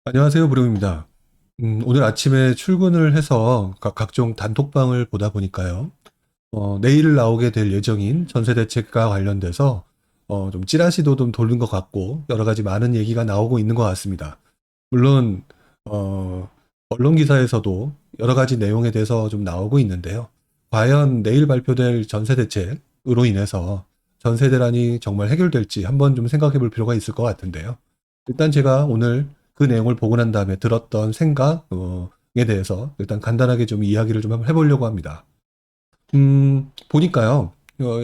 안녕하세요, 브lum입니다. 오늘 아침에 출근을 해서 각종 단톡방을 보다 보니까요. 내일 나오게 될 예정인 전세 대책과 관련돼서 좀 찌라시도 좀 돌린 것 같고 여러 가지 많은 얘기가 나오고 있는 것 같습니다. 물론 언론 기사에서도 여러 가지 내용에 대해서 좀 나오고 있는데요. 과연 내일 발표될 전세 대책으로 인해서 전세 대란이 정말 해결될지 한번 좀 생각해 볼 필요가 있을 것 같은데요. 일단 제가 오늘 그 내용을 보고 난 다음에 들었던 생각에 대해서 일단 간단하게 좀 이야기를 좀 한번 해보려고 합니다. 보니까요,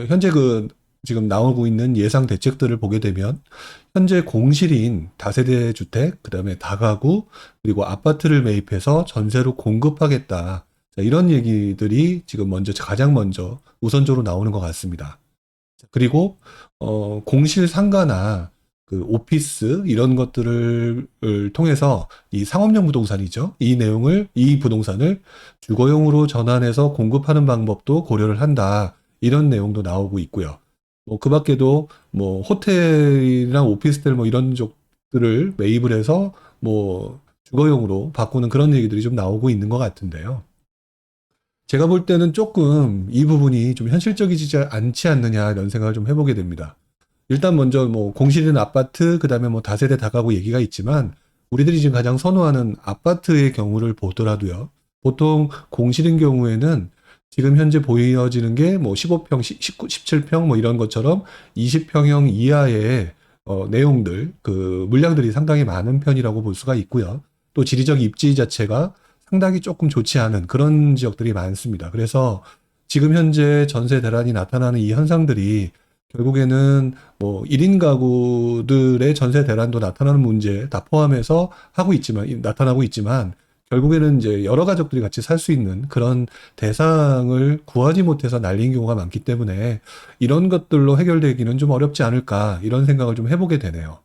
현재 지금 나오고 있는 예상 대책들을 보게 되면, 현재 공실인 다세대 주택, 그 다음에 다가구, 그리고 아파트를 매입해서 전세로 공급하겠다. 자, 이런 얘기들이 지금 가장 먼저 우선적으로 나오는 것 같습니다. 그리고 공실 상가나 그 오피스 이런 것들을 통해서 이 상업용 부동산이죠. 이 부동산을 주거용으로 전환해서 공급하는 방법도 고려를 한다. 이런 내용도 나오고 있고요. 뭐 그 밖에도 뭐 호텔이랑 오피스텔 뭐 이런 쪽들을 매입을 해서 뭐 주거용으로 바꾸는 그런 얘기들이 좀 나오고 있는 것 같은데요. 제가 볼 때는 조금 이 부분이 좀 현실적이지 않지 않느냐 이런 생각을 좀 해보게 됩니다. 일단 먼저 뭐 공실인 아파트, 그다음에 뭐 다세대 다가구 얘기가 있지만 우리들이 지금 가장 선호하는 아파트의 경우를 보더라도요. 보통 공실인 경우에는 지금 현재 보여지는 게 뭐 15평, 19, 17평 뭐 이런 것처럼 20평형 이하의 내용들, 그 물량들이 상당히 많은 편이라고 볼 수가 있고요. 또 지리적 입지 자체가 상당히 조금 좋지 않은 그런 지역들이 많습니다. 그래서 지금 현재 전세 대란이 나타나는 이 현상들이 결국에는 뭐 1인 가구들의 전세 대란도 나타나는 문제 다 포함해서 나타나고 있지만 결국에는 이제 여러 가족들이 같이 살 수 있는 그런 대상을 구하지 못해서 날린 경우가 많기 때문에 이런 것들로 해결되기는 좀 어렵지 않을까 이런 생각을 좀 해보게 되네요.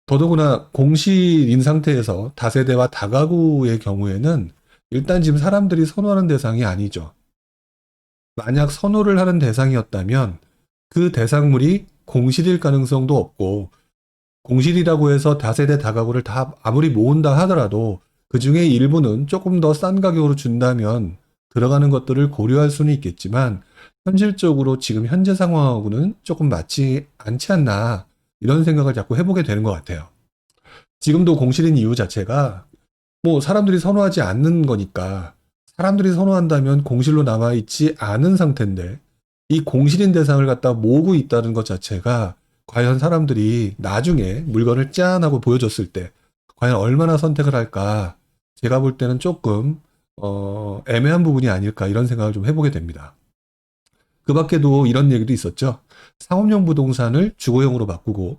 더더구나 공실인 상태에서 다세대와 다가구의 경우에는 일단 지금 사람들이 선호하는 대상이 아니죠. 만약 선호를 하는 대상이었다면 그 대상물이 공실일 가능성도 없고 공실이라고 해서 다세대 다가구를 다 아무리 모은다 하더라도 그 중에 일부는 조금 더 싼 가격으로 준다면 들어가는 것들을 고려할 수는 있겠지만 현실적으로 지금 현재 상황하고는 조금 맞지 않지 않나 이런 생각을 자꾸 해보게 되는 것 같아요. 지금도 공실인 이유 자체가 뭐 사람들이 선호하지 않는 거니까 사람들이 선호한다면 공실로 남아있지 않은 상태인데 이 공실인 대상을 갖다 모으고 있다는 것 자체가 과연 사람들이 나중에 물건을 짠 하고 보여줬을 때 과연 얼마나 선택을 할까 제가 볼 때는 조금 애매한 부분이 아닐까 이런 생각을 좀 해보게 됩니다. 그 밖에도 이런 얘기도 있었죠. 상업용 부동산을 주거용으로 바꾸고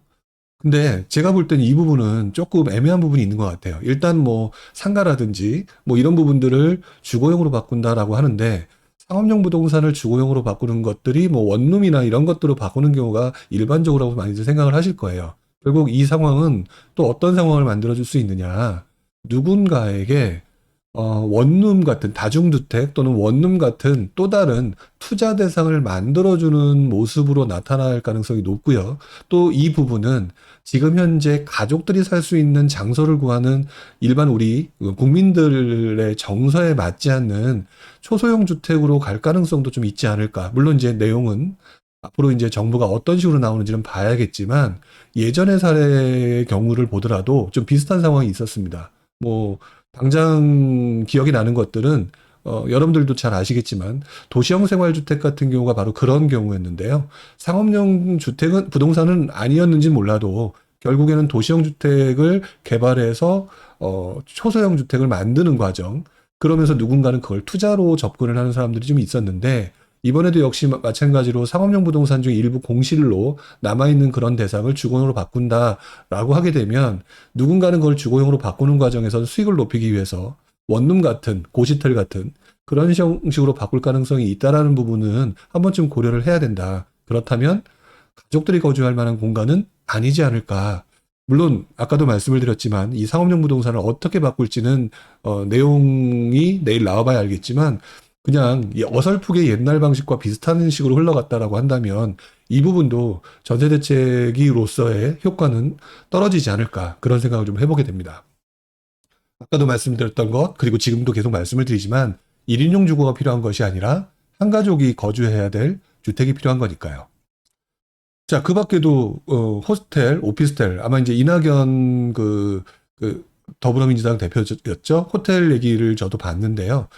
근데 제가 볼 때는 이 부분은 조금 애매한 부분이 있는 것 같아요. 일단 뭐 상가라든지 뭐 이런 부분들을 주거용으로 바꾼다라고 하는데 상업용 부동산을 주거용으로 바꾸는 것들이 뭐 원룸이나 이런 것들로 바꾸는 경우가 일반적으로 많이들 생각을 하실 거예요. 결국 이 상황은 또 어떤 상황을 만들어줄 수 있느냐. 누군가에게 원룸 같은 다중주택 또는 원룸 같은 또 다른 투자 대상을 만들어주는 모습으로 나타날 가능성이 높고요. 또 이 부분은 지금 현재 가족들이 살 수 있는 장소를 구하는 일반 우리 국민들의 정서에 맞지 않는 초소형 주택으로 갈 가능성도 좀 있지 않을까. 물론 이제 내용은 앞으로 이제 정부가 어떤 식으로 나오는지는 봐야겠지만 예전의 사례의 경우를 보더라도 좀 비슷한 상황이 있었습니다. 뭐 당장 기억이 나는 것들은 여러분들도 잘 아시겠지만 도시형 생활주택 같은 경우가 바로 그런 경우였는데요. 상업용 주택은 부동산은 아니었는지 몰라도 결국에는 도시형 주택을 개발해서 초소형 주택을 만드는 과정. 그러면서 누군가는 그걸 투자로 접근을 하는 사람들이 좀 있었는데 이번에도 역시 마찬가지로 상업용 부동산 중 일부 공실로 남아있는 그런 대상을 주거용으로 바꾼다라고 하게 되면 누군가는 그걸 주거용으로 바꾸는 과정에서 수익을 높이기 위해서 원룸 같은 고시텔 같은 그런 형식으로 바꿀 가능성이 있다라는 부분은 한 번쯤 고려를 해야 된다. 그렇다면 가족들이 거주할 만한 공간은 아니지 않을까. 물론 아까도 말씀을 드렸지만 이 상업용 부동산을 어떻게 바꿀지는 내용이 내일 나와봐야 알겠지만 그냥 어설프게 옛날 방식과 비슷한 식으로 흘러갔다라고 한다면 이 부분도 전세 대책으로서의 효과는 떨어지지 않을까 그런 생각을 좀 해보게 됩니다. 아까도 말씀드렸던 것 그리고 지금도 계속 말씀을 드리지만 1인용 주거가 필요한 것이 아니라 한 가족이 거주해야 될 주택이 필요한 거니까요. 자, 그 밖에도 호스텔, 오피스텔 아마 이제 이낙연 그 더불어민주당 대표였죠. 호텔 얘기를 저도 봤는데요.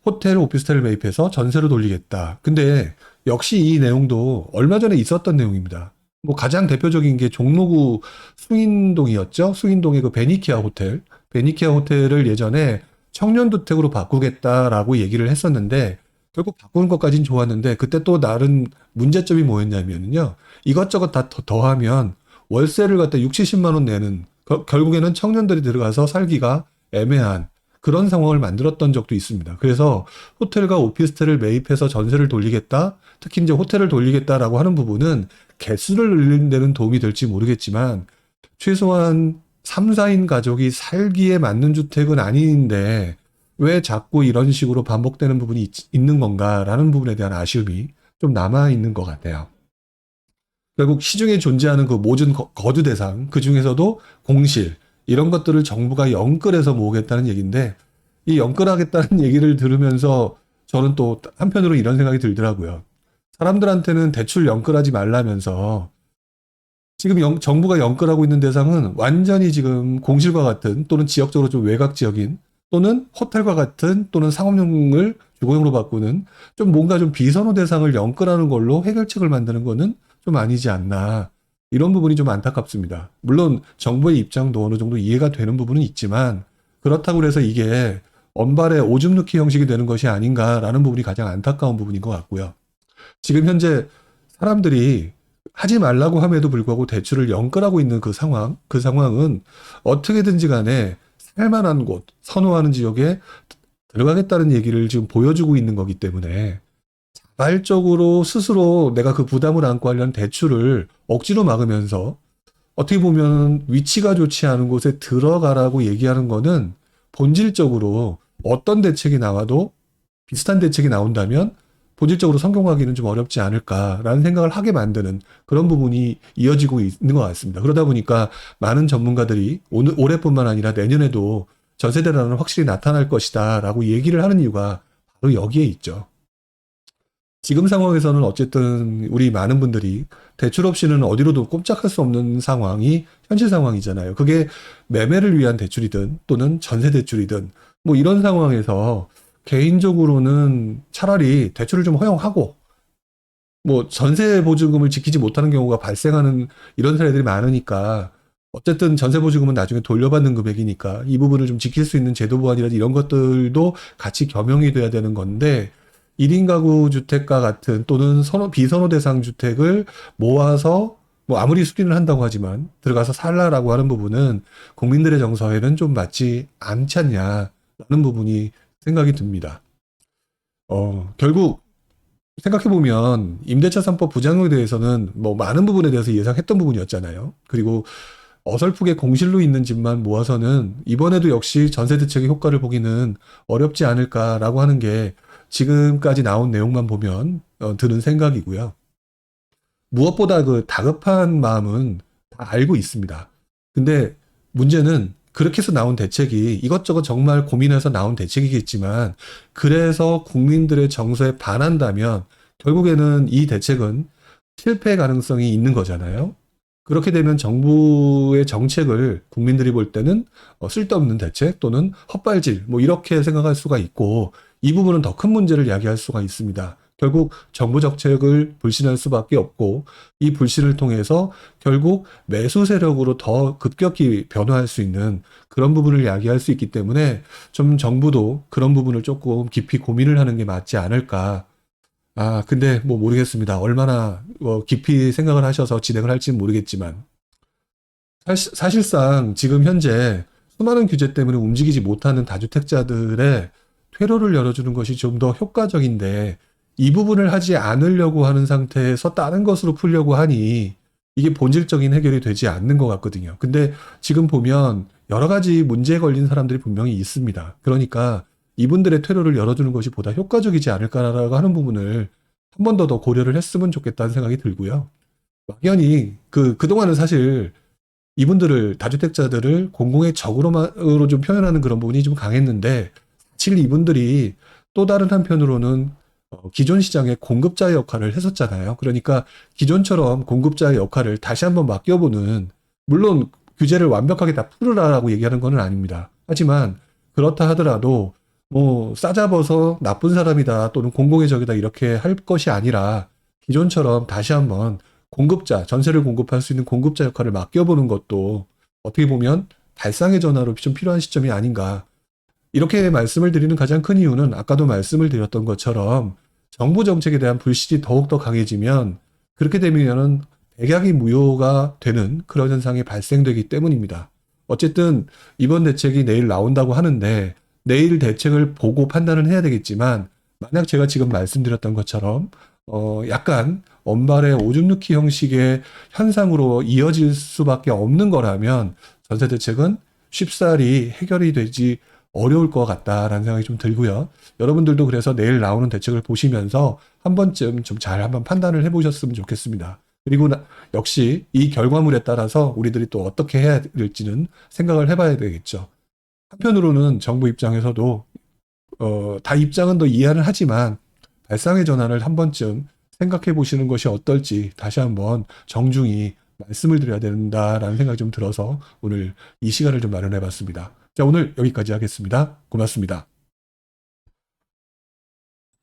호텔, 오피스텔을 매입해서 전세로 돌리겠다. 근데 역시 이 내용도 얼마 전에 있었던 내용입니다. 뭐 가장 대표적인 게 종로구 숭인동이었죠. 숭인동의 그 베니키아 호텔. 베니키아 호텔을 예전에 청년주택으로 바꾸겠다라고 얘기를 했었는데 결국 바꾸는 것까진 좋았는데 그때 또 다른 문제점이 뭐였냐면요. 이것저것 다 더하면 월세를 갖다 6, 70만 원 내는 결국에는 청년들이 들어가서 살기가 애매한 그런 상황을 만들었던 적도 있습니다. 그래서 호텔과 오피스텔을 매입해서 전세를 돌리겠다, 특히 이제 호텔을 돌리겠다라고 하는 부분은 개수를 늘리는 데는 도움이 될지 모르겠지만 최소한 3, 4인 가족이 살기에 맞는 주택은 아닌데 왜 자꾸 이런 식으로 반복되는 부분이 있는 건가라는 부분에 대한 아쉬움이 좀 남아 있는 것 같아요. 결국 시중에 존재하는 그 모든 거주 대상, 그 중에서도 공실, 이런 것들을 정부가 연끌해서 모으겠다는 얘기인데, 이 연끌하겠다는 얘기를 들으면서 저는 또 한편으로 이런 생각이 들더라고요. 사람들한테는 대출 연끌하지 말라면서, 지금 정부가 연끌하고 있는 대상은 완전히 지금 공실과 같은 또는 지역적으로 좀 외곽 지역인 또는 호텔과 같은 또는 상업용을 주거용으로 바꾸는 좀 뭔가 좀 비선호 대상을 연끌하는 걸로 해결책을 만드는 거는 좀 아니지 않나. 이런 부분이 좀 안타깝습니다. 물론 정부의 입장도 어느 정도 이해가 되는 부분은 있지만 그렇다고 해서 이게 언발의 오줌 누기 형식이 되는 것이 아닌가라는 부분이 가장 안타까운 부분인 것 같고요. 지금 현재 사람들이 하지 말라고 함에도 불구하고 대출을 연끌하고 있는 그 상황은 어떻게든지 간에 살만한 곳, 선호하는 지역에 들어가겠다는 얘기를 지금 보여주고 있는 거기 때문에 자발적으로 스스로 내가 그 부담을 안고 하려는 대출을 억지로 막으면서 어떻게 보면 위치가 좋지 않은 곳에 들어가라고 얘기하는 거는 본질적으로 어떤 대책이 나와도 비슷한 대책이 나온다면 본질적으로 성공하기는 좀 어렵지 않을까라는 생각을 하게 만드는 그런 부분이 이어지고 있는 것 같습니다. 그러다 보니까 많은 전문가들이 올해뿐만 아니라 내년에도 전세 대란은 확실히 나타날 것이다라고 얘기를 하는 이유가 바로 여기에 있죠. 지금 상황에서는 어쨌든 우리 많은 분들이 대출 없이는 어디로도 꼼짝할 수 없는 상황이 현실 상황이잖아요. 그게 매매를 위한 대출이든 또는 전세 대출이든 뭐 이런 상황에서 개인적으로는 차라리 대출을 좀 허용하고 뭐 전세 보증금을 지키지 못하는 경우가 발생하는 이런 사례들이 많으니까 어쨌든 전세 보증금은 나중에 돌려받는 금액이니까 이 부분을 좀 지킬 수 있는 제도 보완이라든지 이런 것들도 같이 겸용이 돼야 되는 건데 1인 가구 주택과 같은 또는 비선호 대상 주택을 모아서 뭐 아무리 수리를 한다고 하지만 들어가서 살라라고 하는 부분은 국민들의 정서에는 좀 맞지 않지 않냐라는 부분이 생각이 듭니다. 결국 생각해보면 임대차 3법 부작용에 대해서는 뭐 많은 부분에 대해서 예상했던 부분이었잖아요. 그리고 어설프게 공실로 있는 집만 모아서는 이번에도 역시 전세 대책의 효과를 보기는 어렵지 않을까라고 하는 게 지금까지 나온 내용만 보면 드는 생각이고요. 무엇보다 그 다급한 마음은 다 알고 있습니다. 근데 문제는 그렇게 해서 나온 대책이 이것저것 정말 고민해서 나온 대책이겠지만 그래서 국민들의 정서에 반한다면 결국에는 이 대책은 실패 가능성이 있는 거잖아요. 그렇게 되면 정부의 정책을 국민들이 볼 때는 쓸데없는 대책 또는 헛발질 뭐 이렇게 생각할 수가 있고 이 부분은 더 큰 문제를 야기할 수가 있습니다. 결국 정부 정책을 불신할 수밖에 없고 이 불신을 통해서 결국 매수 세력으로 더 급격히 변화할 수 있는 그런 부분을 야기할 수 있기 때문에 좀 정부도 그런 부분을 조금 깊이 고민을 하는 게 맞지 않을까. 근데 뭐 모르겠습니다. 얼마나 깊이 생각을 하셔서 진행을 할지는 모르겠지만 사실상 지금 현재 수많은 규제 때문에 움직이지 못하는 다주택자들의 퇴로를 열어주는 것이 좀 더 효과적인데 이 부분을 하지 않으려고 하는 상태에서 다른 것으로 풀려고 하니 이게 본질적인 해결이 되지 않는 것 같거든요. 근데 지금 보면 여러 가지 문제에 걸린 사람들이 분명히 있습니다. 그러니까 이분들의 퇴로를 열어주는 것이 보다 효과적이지 않을까라고 하는 부분을 한 번 더 고려를 했으면 좋겠다는 생각이 들고요. 막연히 그동안은 사실 이분들을, 다주택자들을 공공의 적으로 좀 표현하는 그런 부분이 좀 강했는데, 사실 이분들이 또 다른 한편으로는 기존 시장의 공급자의 역할을 했었잖아요. 그러니까 기존처럼 공급자의 역할을 다시 한번 맡겨보는, 물론 규제를 완벽하게 다 풀으라라고 얘기하는 건 아닙니다. 하지만 그렇다 하더라도 뭐 싸잡아서 나쁜 사람이다 또는 공공의 적이다 이렇게 할 것이 아니라 기존처럼 다시 한번 공급자, 전세를 공급할 수 있는 공급자 역할을 맡겨보는 것도 어떻게 보면 발상의 전환으로 좀 필요한 시점이 아닌가. 이렇게 말씀을 드리는 가장 큰 이유는 아까도 말씀을 드렸던 것처럼 정부 정책에 대한 불신이 더욱더 강해지면 그렇게 되면은 백약이 무효가 되는 그런 현상이 발생되기 때문입니다. 어쨌든 이번 대책이 내일 나온다고 하는데 내일 대책을 보고 판단을 해야 되겠지만 만약 제가 지금 말씀드렸던 것처럼 약간 원발의 오줌 누기 형식의 현상으로 이어질 수밖에 없는 거라면 전세 대책은 쉽사리 해결이 되지 어려울 것 같다라는 생각이 좀 들고요. 여러분들도 그래서 내일 나오는 대책을 보시면서 한 번쯤 좀 잘 한번 판단을 해보셨으면 좋겠습니다. 그리고 역시 이 결과물에 따라서 우리들이 또 어떻게 해야 될지는 생각을 해봐야 되겠죠. 한편으로는 정부 입장에서도 다 입장은 더 이해는 하지만 발상의 전환을 한 번쯤 생각해 보시는 것이 어떨지 다시 한번 정중히 말씀을 드려야 된다라는 생각이 좀 들어서 오늘 이 시간을 좀 마련해 봤습니다. 자, 오늘 여기까지 하겠습니다. 고맙습니다.